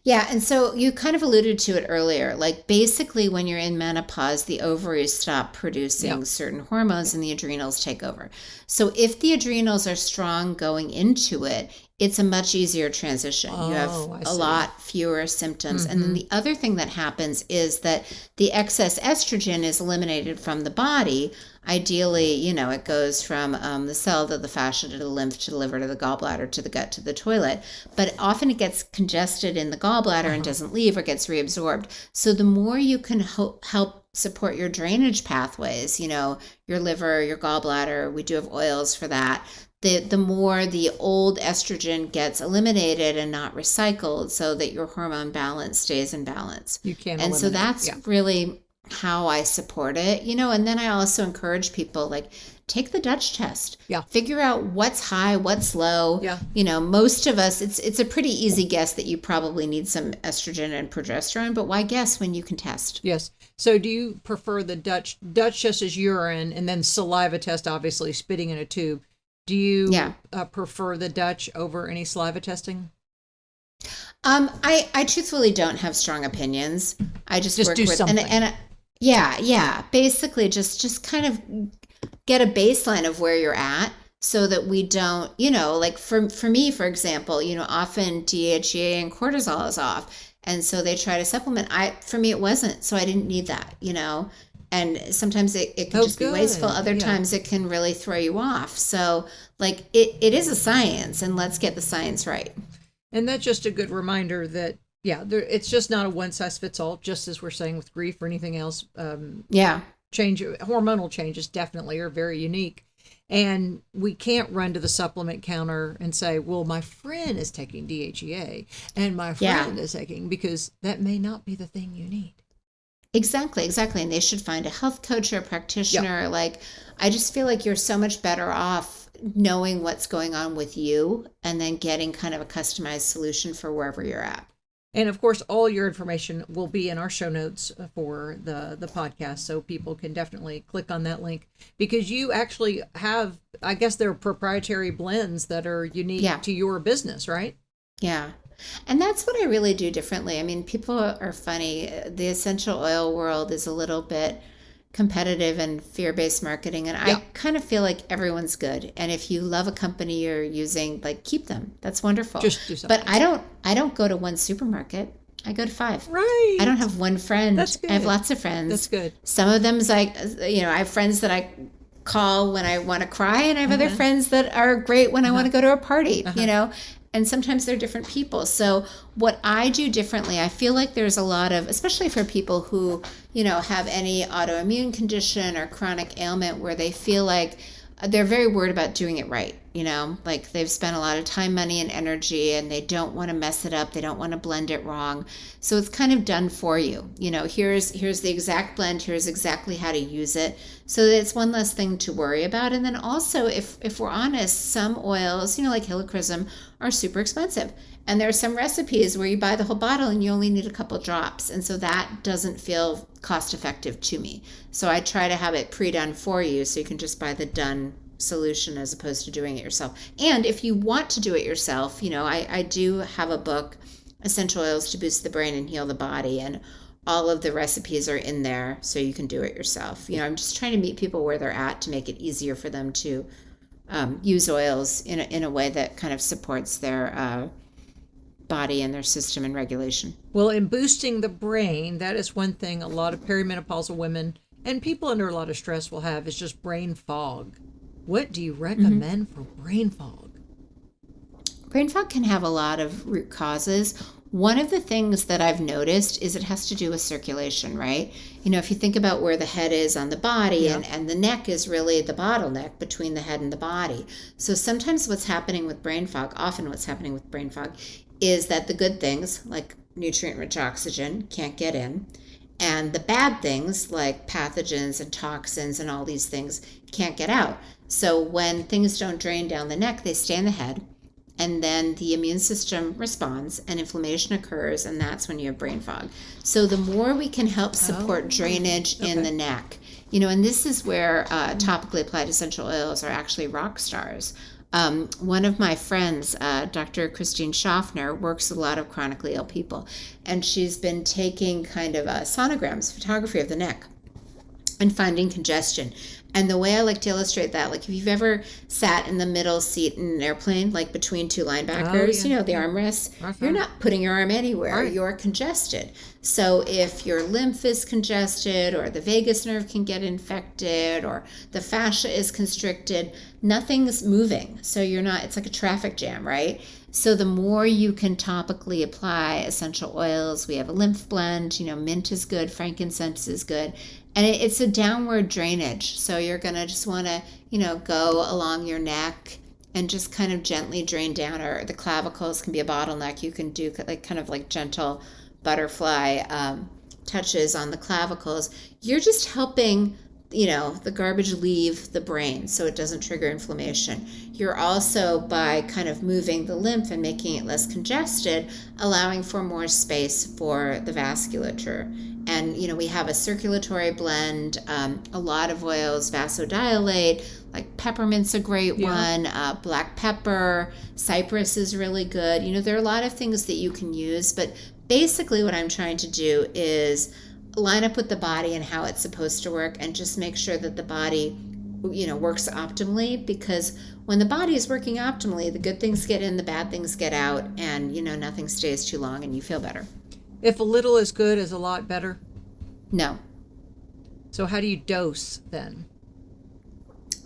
Yeah, and so you kind of alluded to it earlier. Like basically when you're in menopause, the ovaries stop producing certain hormones and the adrenals take over. So if the adrenals are strong going into it, it's a much easier transition. You have a lot fewer symptoms. And then the other thing that happens is that the excess estrogen is eliminated from the body. Ideally, it goes from the cell to the fascia to the lymph to the liver to the gallbladder to the gut to the toilet. But often it gets congested in the gallbladder and doesn't leave or gets reabsorbed. So the more you can help support your drainage pathways, your liver, your gallbladder, we do have oils for that. The more the old estrogen gets eliminated and not recycled so that your hormone balance stays in balance. You can eliminate. So that's really how I support it, and then I also encourage people, like, take the Dutch test. Yeah. Figure out what's high, what's low. Yeah. Most of us, it's a pretty easy guess that you probably need some estrogen and progesterone, but why guess when you can test? Yes. So do you prefer the Dutch test is urine, and then saliva test, obviously spitting in a tube? Do you prefer the Dutch over any saliva testing? I truthfully don't have strong opinions. I just work do with something. yeah. Basically, just kind of get a baseline of where you're at, so that we don't, like for me, for example, often DHEA and cortisol is off, and so they try to supplement. For me, it wasn't, so I didn't need that, And sometimes it can just be wasteful. Other times it can really throw you off. So like it is a science, and let's get the science right. And that's just a good reminder that, it's just not a one size fits all, just as we're saying with grief or anything else. Hormonal changes definitely are very unique. And we can't run to the supplement counter and say, well, my friend is taking DHEA and my friend is taking, because that may not be the thing you need. Exactly. And they should find a health coach or a practitioner. Yep. Like, I just feel like you're so much better off knowing what's going on with you and then getting kind of a customized solution for wherever you're at. And of course, all your information will be in our show notes for the podcast, so people can definitely click on that link, because you actually have, I guess, they're proprietary blends that are unique to your business, right? Yeah. And that's what I really do differently. I mean, people are funny. The essential oil world is a little bit competitive and fear-based marketing, and I kind of feel like everyone's good, and if you love a company you're using, like, keep them. That's wonderful. Just do something. But I don't go to one supermarket. I go to 5. Right. I don't have one friend. That's good. I have lots of friends. That's good. Some of them's like, I have friends that I call when I want to cry, and I have other friends that are great when I want to go to a party, and sometimes they're different people. So what I do differently, I feel like there's a lot of, especially for people who, have any autoimmune condition or chronic ailment, where they feel like they're very worried about doing it right. Like they've spent a lot of time, money, and energy, and they don't want to mess it up. They don't want to blend it wrong. So it's kind of done for you. Here's the exact blend. Here's exactly how to use it. So that it's one less thing to worry about. And then also, if we're honest, some oils, like helichrysum, are super expensive. And there are some recipes where you buy the whole bottle and you only need a couple drops. And so that doesn't feel cost effective to me. So I try to have it pre-done for you, so you can just buy the done solution as opposed to doing it yourself. And if you want to do it yourself, I do have a book, Essential Oils to Boost the Brain and Heal the Body, and all of the recipes are in there, so you can do it yourself. I'm just trying to meet people where they're at to make it easier for them to use oils in a way that kind of supports their body and their system and regulation. Well, in boosting the brain, that is one thing a lot of perimenopausal women and people under a lot of stress will have, is just brain fog. What do you recommend for brain fog? Brain fog can have a lot of root causes. One of the things that I've noticed is it has to do with circulation, right? If you think about where the head is on the body, and the neck is really the bottleneck between the head and the body. So sometimes often what's happening with brain fog is that the good things, like nutrient-rich oxygen, can't get in. And the bad things, like pathogens and toxins and all these things, can't get out. So when things don't drain down the neck, they stay in the head. And then the immune system responds and inflammation occurs, and that's when you have brain fog. So the more we can help support drainage in the neck, and this is where topically applied essential oils are actually rock stars. One of my friends, Dr. Christine Schaffner, works with a lot of chronically ill people, and she's been taking kind of sonograms, photography of the neck, and finding congestion. And the way I like to illustrate that, like if you've ever sat in the middle seat in an airplane, like between two linebackers, the armrests, you're not putting your arm anywhere. Right. You're congested. So if your lymph is congested, or the vagus nerve can get infected, or the fascia is constricted, nothing's moving. So it's like a traffic jam, right? So the more you can topically apply essential oils, we have a lymph blend, mint is good, frankincense is good. And it's a downward drainage. So you're going to just want to, go along your neck and just kind of gently drain down, or the clavicles can be a bottleneck. You can do kind of gentle butterfly touches on the clavicles. You're just helping the garbage leave the brain so it doesn't trigger inflammation. You're also, by kind of moving the lymph and making it less congested, allowing for more space for the vasculature. And, we have a circulatory blend, a lot of oils vasodilate, like peppermint's a great one, black pepper, cypress is really good. There are a lot of things that you can use, but basically what I'm trying to do is line up with the body and how it's supposed to work, and just make sure that the body, works optimally, because when the body is working optimally, the good things get in, the bad things get out, and, nothing stays too long and you feel better. If a little is good, is a lot better? No. So how do you dose then?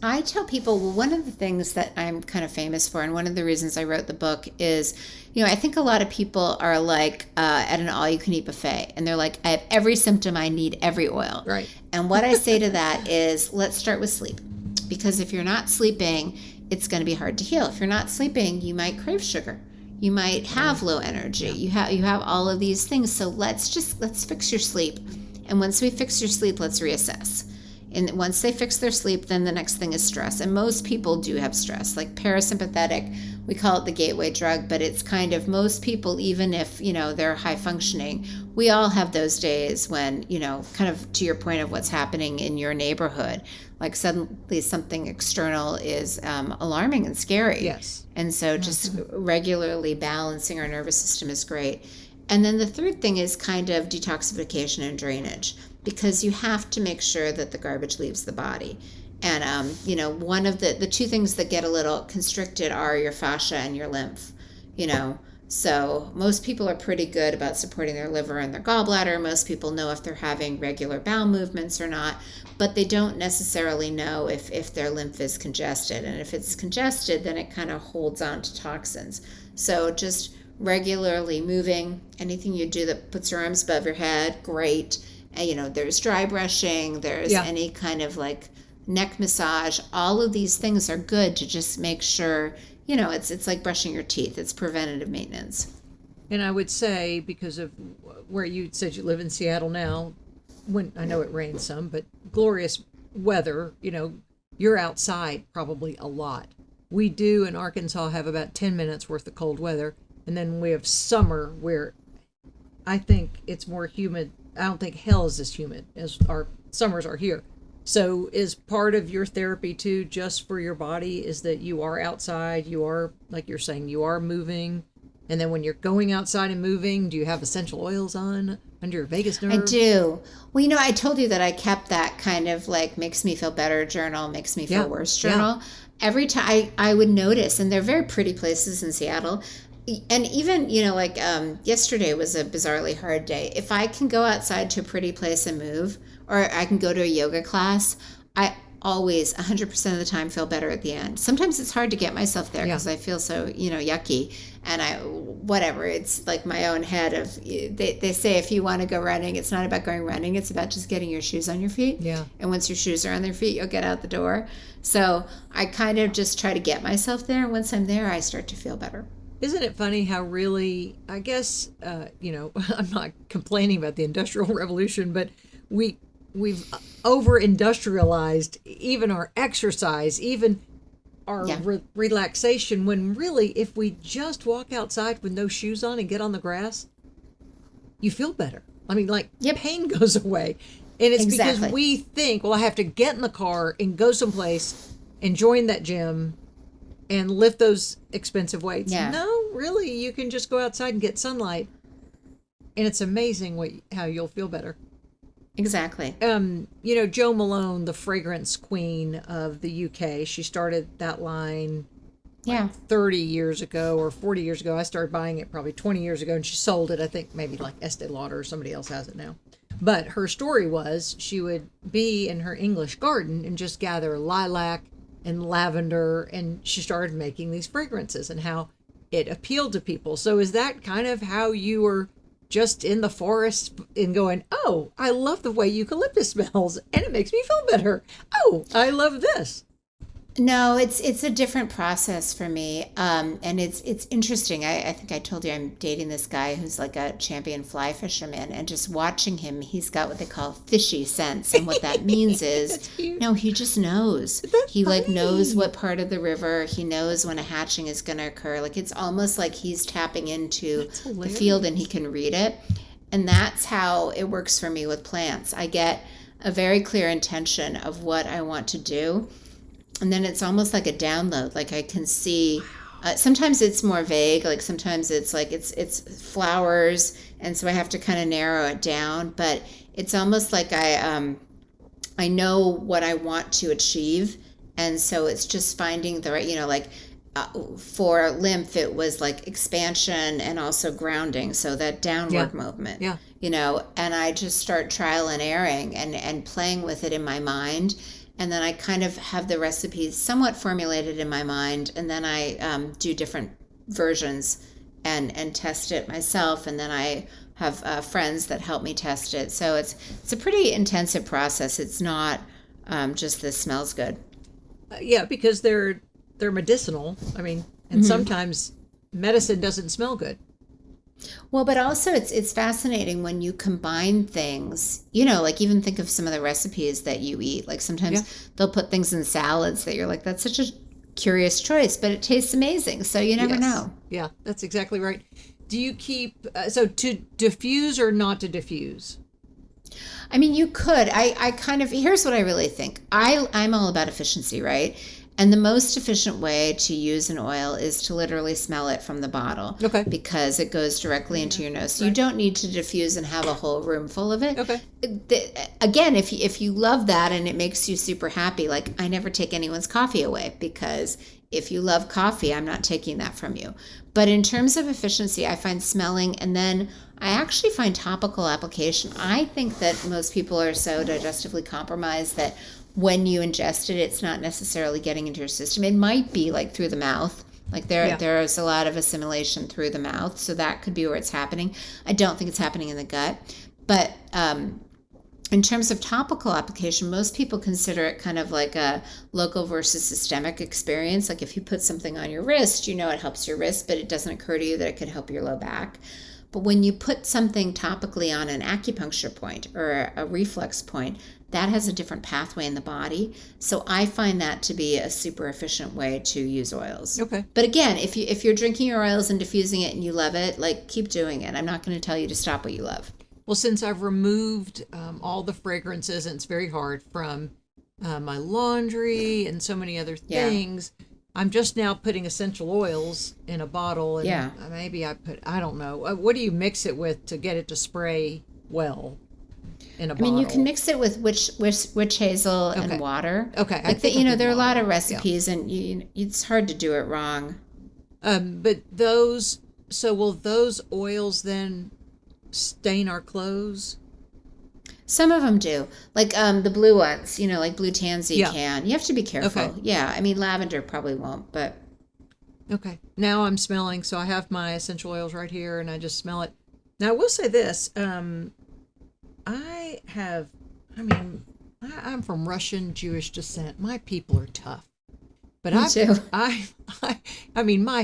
I tell people, well, one of the things that I'm kind of famous for, and one of the reasons I wrote the book is, I think a lot of people are like at an all-you-can-eat buffet, and they're like, I have every symptom, I need every oil. Right. And what I say to that is, let's start with sleep. Because if you're not sleeping, it's going to be hard to heal. If you're not sleeping, you might crave sugar. You might have low energy. Yeah. You have all of these things. So let's fix your sleep. And once we fix your sleep, let's reassess. And once they fix their sleep, then the next thing is stress. And most people do have stress, like parasympathetic. We call it the gateway drug, but it's kind of most people, even if, they're high functioning, we all have those days when, kind of to your point of what's happening in your neighborhood, like suddenly something external is alarming and scary. Yes. And so just regularly balancing our nervous system is great. And then the third thing is kind of detoxification and drainage, because you have to make sure that the garbage leaves the body. And, one of the two things that get a little constricted are your fascia and your lymph, So most people are pretty good about supporting their liver and their gallbladder. Most people know if they're having regular bowel movements or not, but they don't necessarily know if their lymph is congested. And if it's congested, then it kind of holds on to toxins. So just regularly moving, anything you do that puts your arms above your head, great. And, there's dry brushing, there's any kind of like neck massage. All of these things are good to just make sure, it's like brushing your teeth. It's preventative maintenance. And I would say, because of where you said you live in Seattle now, when I know it rains some, but glorious weather, you're outside probably a lot. We do in Arkansas have about 10 minutes worth of cold weather. And then we have summer where I think it's more humid. I don't think hell is as humid as our summers are here. So is part of your therapy too, just for your body, is that you are outside, you are, like you're saying, you are moving. And then when you're going outside and moving, do you have essential oils on under your vagus nerve? I do. Well, I told you that I kept that kind of like makes me feel better journal, makes me feel worse journal. Yeah. Every time I would notice, and they're very pretty places in Seattle. And even, yesterday was a bizarrely hard day. If I can go outside to a pretty place and move, or I can go to a yoga class, I always 100% of the time feel better at the end. Sometimes it's hard to get myself there because I feel so, yucky. And whatever, it's like my own head of, they say if you want to go running, it's not about going running. It's about just getting your shoes on your feet. Yeah. And once your shoes are on their feet, you'll get out the door. So I kind of just try to get myself there. And once I'm there, I start to feel better. Isn't it funny how really, I guess, I'm not complaining about the Industrial Revolution, but we've over-industrialized even our exercise, even our relaxation, when really, if we just walk outside with no shoes on and get on the grass, you feel better. I mean, pain goes away. And it's because we think, well, I have to get in the car and go someplace and join that gym and lift those expensive weights. Yeah. No, really, you can just go outside and get sunlight. And it's amazing how you'll feel better. Exactly. Jo Malone, the fragrance queen of the UK, she started that line 30 years ago or 40 years ago. I started buying it probably 20 years ago, and she sold it, I think maybe like Estee Lauder or somebody else has it now. But her story was she would be in her English garden and just gather lilac and lavender, and she started making these fragrances and how it appealed to people. So is that kind of how you were just in the forest and going, oh, I love the way eucalyptus smells and it makes me feel better. Oh, I love this. No, it's a different process for me, and it's interesting. I think I told you I'm dating this guy who's like a champion fly fisherman, and just watching him, he's got what they call fishy sense, and what that means is, no, he just knows. He like knows what part of the river. He knows when a hatching is going to occur. Like it's almost like he's tapping into the field and he can read it, and that's how it works for me with plants. I get a very clear intention of what I want to do. And then it's almost like a download. Like I can see, sometimes it's more vague. Like sometimes it's like it's flowers, and so I have to kind of narrow it down. But it's almost like I know what I want to achieve, and so it's just finding the right. Like for lymph, it was like expansion and also grounding. So that downward movement. Yeah. And I just start trial and erroring and playing with it in my mind. And then I kind of have the recipes somewhat formulated in my mind, and then I do different versions and test it myself, and then I have friends that help me test it. So it's a pretty intensive process. It's not just this smells good. Yeah, because they're medicinal. I mean, and sometimes medicine doesn't smell good. Well, but also it's fascinating when you combine things, like even think of some of the recipes that you eat. Like sometimes they'll put things in salads that you're like, that's such a curious choice, but it tastes amazing. So you never know. Yeah, that's exactly right. Do you keep, so to diffuse or not to diffuse? I mean, you could. I kind of, here's what I really think. I'm all about efficiency, right? And the most efficient way to use an oil is to literally smell it from the bottle. Okay. Because it goes directly into your nose. So you don't need to diffuse and have a whole room full of it. Okay. Again, if you love that and it makes you super happy, like I never take anyone's coffee away, because if you love coffee, I'm not taking that from you. But in terms of efficiency, I find smelling, and then I actually find topical application. I think that most people are so digestively compromised that when you ingest it, it's not necessarily getting into your system. It might be like through the mouth. Like there is a lot of assimilation through the mouth. So that could be where it's happening. I don't think it's happening in the gut. But in terms of topical application, most people consider it kind of like a local versus systemic experience. Like if you put something on your wrist, it helps your wrist, but it doesn't occur to you that it could help your low back. But when you put something topically on an acupuncture point or a reflex point, that has a different pathway in the body. So I find that to be a super efficient way to use oils. Okay. But again, if you're drinking your oils and diffusing it and you love it, like keep doing it. I'm not going to tell you to stop what you love. Well, since I've removed all the fragrances, and it's very hard from my laundry and so many other things, I'm just now putting essential oils in a bottle. And maybe I don't know. What do you mix it with to get it to spray well? In a bottle. You can mix it with witch hazel and water. Okay. Like there are a lot of recipes, and it's hard to do it wrong. But will those oils then stain our clothes? Some of them do. Like the blue ones, like blue tansy can. You have to be careful. Okay. Yeah. Lavender probably won't, but. Okay. Now I'm smelling, so I have my essential oils right here, and I just smell it. Now I will say this. I'm from Russian Jewish descent. My people are tough. But my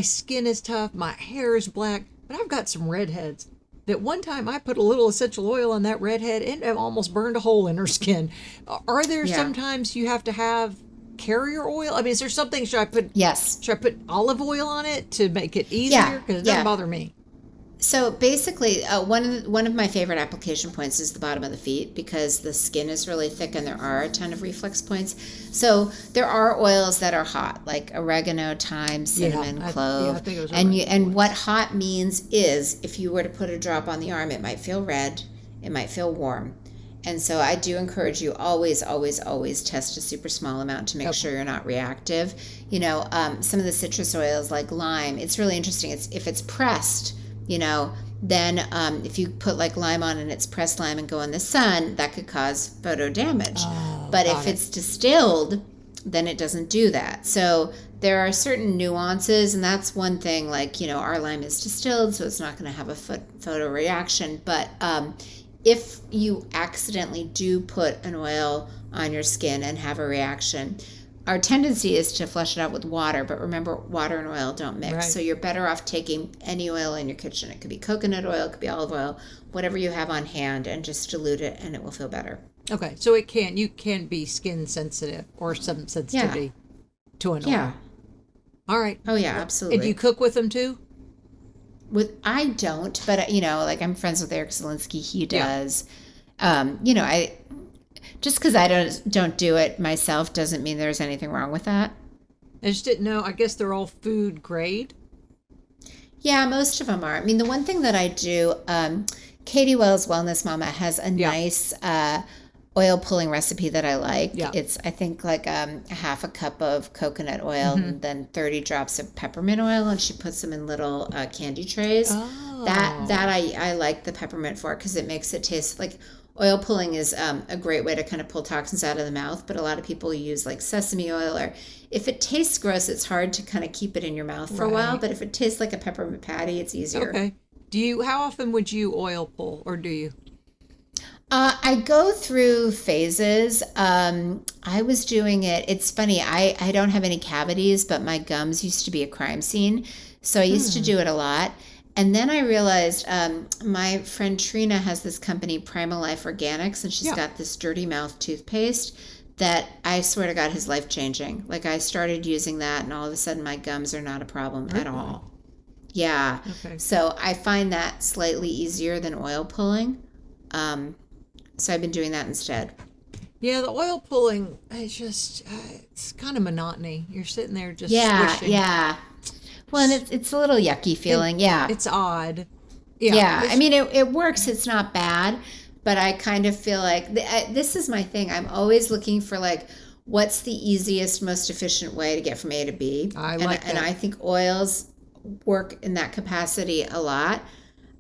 skin is tough. My hair is black. But I've got some redheads that one time I put a little essential oil on that redhead and it almost burned a hole in her skin. Are there sometimes you have to have carrier oil? Is there something, should I put olive oil on it to make it easier? Because it doesn't bother me. So basically, one of my favorite application points is the bottom of the feet, because the skin is really thick and there are a ton of reflex points. So there are oils that are hot, like oregano, thyme, cinnamon, clove. I think it was and what hot means is if you were to put a drop on the arm, it might feel red, it might feel warm. And so I do encourage you always, always, always test a super small amount to make sure you're not reactive. Some of the citrus oils like lime, it's really interesting. If it's pressed, then if you put like lime on and it's pressed lime and go in the sun, that could cause photo damage. But if it's distilled, then it doesn't do that. So there are certain nuances, and that's one thing, like, our lime is distilled, so it's not going to have a photo reaction. But if you accidentally do put an oil on your skin and have a reaction, our tendency is to flush it out with water, but remember, water and oil don't mix. Right. So you're better off taking any oil in your kitchen. It could be coconut oil, it could be olive oil, whatever you have on hand, and just dilute it, and it will feel better. Okay, so you can be skin sensitive or some sensitivity to an oil. Yeah. All right. Oh yeah, absolutely. And do you cook with them too? I don't, but like I'm friends with Eric Zielinski. He does. Just because I don't do it myself doesn't mean there's anything wrong with that. I just didn't know. I guess they're all food grade. Yeah, most of them are. I mean, the one thing that I do, Katie Wells Wellness Mama has a nice oil pulling recipe that I like. Yeah. It's, I think, like a half a cup of coconut oil and then 30 drops of peppermint oil, and she puts them in little candy trays. Oh. That I like the peppermint for because it makes it taste like oil pulling is a great way to kind of pull toxins out of the mouth, but a lot of people use like sesame oil, or if it tastes gross, it's hard to kind of keep it in your mouth for a while, but if it tastes like a peppermint patty, it's easier. Okay. How often would you oil pull, or do you? I go through phases. I was doing it. It's funny. I don't have any cavities, but my gums used to be a crime scene. So I used to do it a lot. And then I realized my friend Trina has this company, Primal Life Organics, and she's got this dirty mouth toothpaste that I swear to God is life-changing. Like I started using that, and all of a sudden my gums are not a problem at all. Yeah. Okay. So I find that slightly easier than oil pulling. So I've been doing that instead. Yeah, the oil pulling, it's kind of monotony. You're sitting there just swishing. Yeah. Well, and it's a little yucky feeling. It's odd. Yeah. I mean, it works. It's not bad. But I kind of feel like this is my thing. I'm always looking for like, what's the easiest, most efficient way to get from A to B? I like that. And I think oils work in that capacity a lot.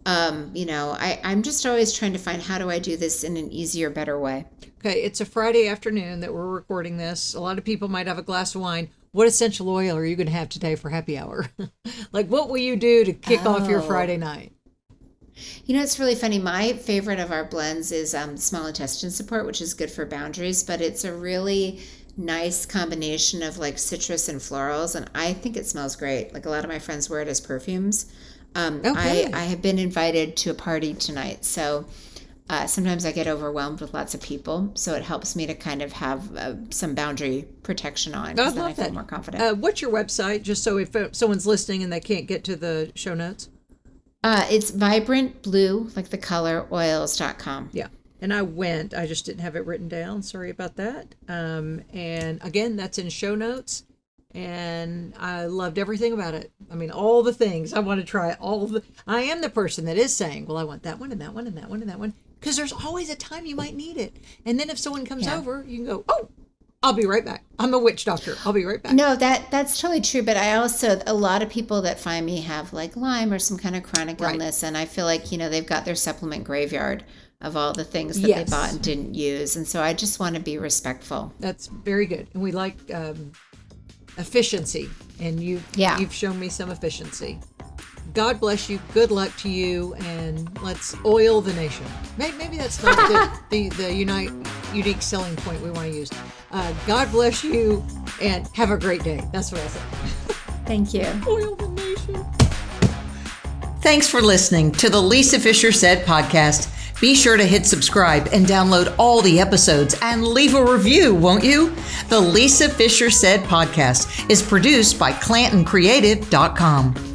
I'm just always trying to find, how do I do this in an easier, better way? Okay, it's a Friday afternoon that we're recording this. A lot of people might have a glass of wine. What essential oil are you going to have today for happy hour? Like, what will you do to kick off your Friday night? It's really funny. My favorite of our blends is small intestine support, which is good for boundaries, but it's a really nice combination of like citrus and florals, and I think it smells great. Like a lot of my friends wear it as perfumes. I have been invited to a party tonight, so sometimes I get overwhelmed with lots of people, so it helps me to kind of have some boundary protection on, because then I feel more confident. What's your website, just so if someone's listening and they can't get to the show notes? It's Vibrant Blue, like the color, oils.com. Yeah. And I just didn't have it written down. Sorry about that. And again, that's in show notes. And I loved everything about it. I mean, all the things. I want to try I am the person that is saying, well, I want that one and that one and that one and that one. Because there's always a time you might need it. And then if someone comes over, you can go, oh, I'll be right back. I'm a witch doctor. I'll be right back. No, that's totally true. But I also, a lot of people that find me have like Lyme or some kind of chronic illness. And I feel like, they've got their supplement graveyard of all the things that they bought and didn't use. And so I just want to be respectful. That's very good. And we like efficiency. And you've shown me some efficiency. God bless you. Good luck to you. And let's oil the nation. Maybe that's not the unique selling point we want to use. God bless you and have a great day. That's what I said. Thank you. Oil the nation. Thanks for listening to the Lisa Fisher Said podcast. Be sure to hit subscribe and download all the episodes and leave a review, won't you? The Lisa Fisher Said podcast is produced by ClantonCreative.com.